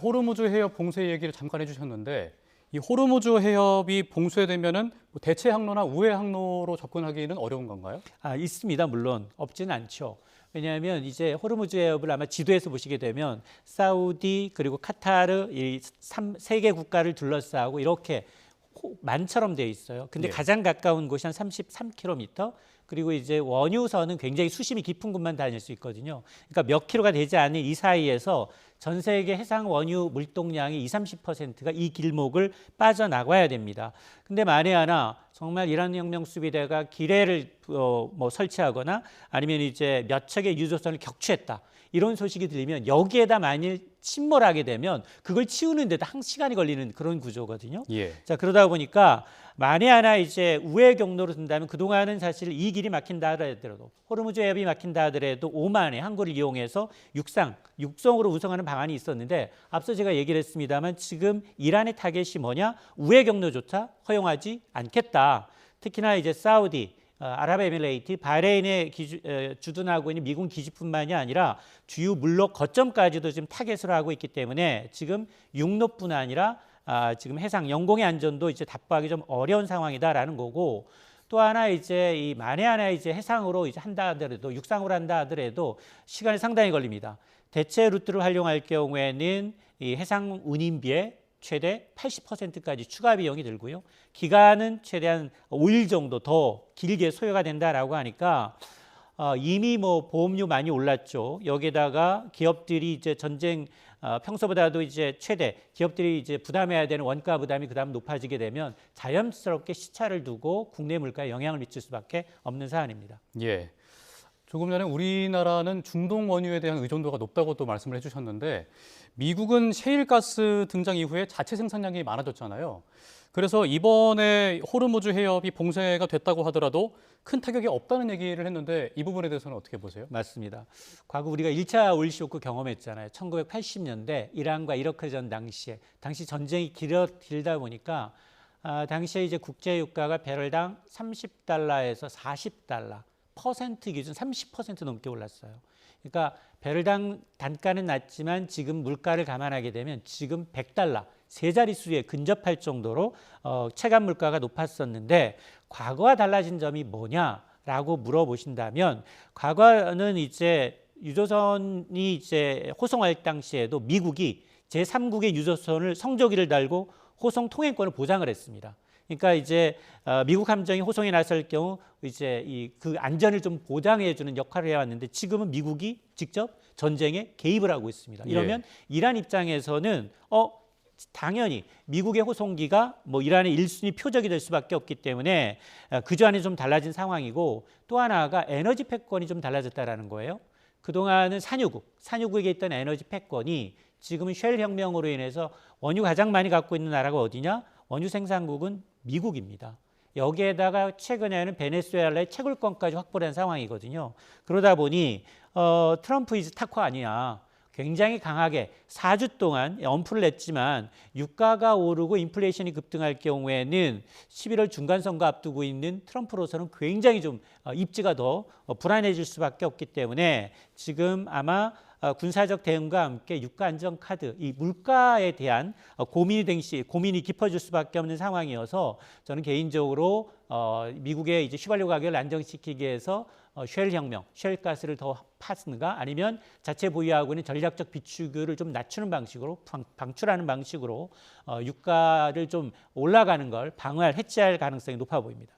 호르무즈 해협 봉쇄 얘기를 잠깐 해주셨는데 이 호르무즈 해협이 봉쇄되면은 대체 항로나 우회 항로로 접근하기는 어려운 건가요? 있습니다. 물론 없지는 않죠. 왜냐하면 이제 호르무즈 해협을 아마 지도에서 보시게 되면 사우디 그리고 카타르 이 세 개 국가를 둘러싸고 이렇게 만처럼 되어 있어요. 근데 예. 가장 가까운 곳이 한 33km, 그리고 이제 원유선은 굉장히 수심이 깊은 곳만 다닐 수 있거든요. 그러니까 몇 킬로가 되지 않는 이 사이에서 전 세계 해상 원유 물동량의 20~30%가 이 길목을 빠져나가야 됩니다. 근데 만에 하나 정말 이란 혁명 수비대가 기뢰를 설치하거나 아니면 이제 몇 척의 유조선을 격추했다, 이런 소식이 들리면 여기에다 만일 침몰하게 되면 그걸 치우는 데도 한 시간이 걸리는 그런 구조거든요. 예. 자, 그러다 보니까 만에 하나 이제 우회 경로로 든다면 그동안은 사실 이 길이 막힌다 하더라도, 호르무즈 해협이 막힌다 하더라도 오만의 항구를 이용해서 육성으로 운송하는 방안이 있었는데, 앞서 제가 얘기를 했습니다만 지금 이란의 타겟이 뭐냐? 우회 경로조차 허용하지 않겠다. 특히나 이제 사우디, 아랍에미레이트, 바레인에 주둔하고 있는 미군 기지뿐만이 아니라 주요 물로 거점까지도 지금 타겟으로 하고 있기 때문에 지금 육로뿐 아니라 지금 해상 영공의 안전도 이제 답보하기 좀 어려운 상황이다라는 거고, 또 하나 이제 이 만에 하나 이제 해상으로 이제 한다 하더라도, 육상으로 한다 하더라도 시간이 상당히 걸립니다. 대체 루트를 활용할 경우에는 이 해상 운임비의 최대 80%까지 추가 비용이 들고요. 기간은 최대한 5일 정도 더 길게 소요가 된다라고 하니까 이미 보험료 많이 올랐죠. 여기에다가 기업들이 이제 전쟁 평소보다도 이제 최대 기업들이 이제 부담해야 되는 원가 부담이 그다음 높아지게 되면 자연스럽게 시차를 두고 국내 물가에 영향을 미칠 수밖에 없는 사안입니다. 예. 조금 전에 우리나라는 중동 원유에 대한 의존도가 높다고 또 말씀을 해주셨는데, 미국은 셰일가스 등장 이후에 자체 생산량이 많아졌잖아요. 그래서 이번에 호르무즈 해협이 봉쇄가 됐다고 하더라도 큰 타격이 없다는 얘기를 했는데, 이 부분에 대해서는 어떻게 보세요? 맞습니다. 과거 우리가 1차 오일 쇼크 경험했잖아요. 1980년대 이란과 이라크전 당시 전쟁이 길다 보니까 당시에 이제 국제 유가가 배럴당 30달러에서 40달러, 퍼센트 기준 30% 넘게 올랐어요. 그러니까 배럴당 단가는 낮지만 지금 물가를 감안하게 되면 지금 100달러, 세 자릿수에 근접할 정도로 체감 물가가 높았었는데, 과거와 달라진 점이 뭐냐라고 물어보신다면, 과거는 이제 유조선이 이제 호송할 당시에도 미국이 제3국의 유조선을 성조기를 달고 호송 통행권을 보장을 했습니다. 그러니까 이제 미국 함정이 호송에 나설 경우 이제 그 안전을 좀 보장해주는 역할을 해왔는데, 지금은 미국이 직접 전쟁에 개입을 하고 있습니다. 이러면 이란 입장에서는 당연히 미국의 호송기가 이란의 1순위 표적이 될 수밖에 없기 때문에 그주안이 좀 달라진 상황이고, 또 하나가 에너지 패권이 좀 달라졌다라는 거예요. 그동안은 산유국에 있던 에너지 패권이 지금은 쉘 혁명으로 인해서 원유 가장 많이 갖고 있는 나라가 어디냐? 원유 생산국은 미국입니다. 여기에다가 최근에는 베네수엘라의 채굴권까지 확보된 상황이거든요. 그러다 보니 트럼프 이즈 타코 아니냐, 굉장히 강하게 4주 동안 엄프를 냈지만 유가가 오르고 인플레이션이 급등할 경우에는 11월 중간선거 앞두고 있는 트럼프로서는 굉장히 좀 입지가 더 불안해질 수밖에 없기 때문에 지금 아마 군사적 대응과 함께 유가 안정 카드, 이 물가에 대한 고민이 깊어질 수밖에 없는 상황이어서, 저는 개인적으로 미국의 이제 휘발유 가격을 안정시키기 위해서 쉘 혁명, 쉘 가스를 더 파는가, 아니면 자체 보유하고 있는 전략적 비축유를 좀 낮추는 방식으로, 방출하는 방식으로 유가를 좀 올라가는 걸 해치할 가능성이 높아 보입니다.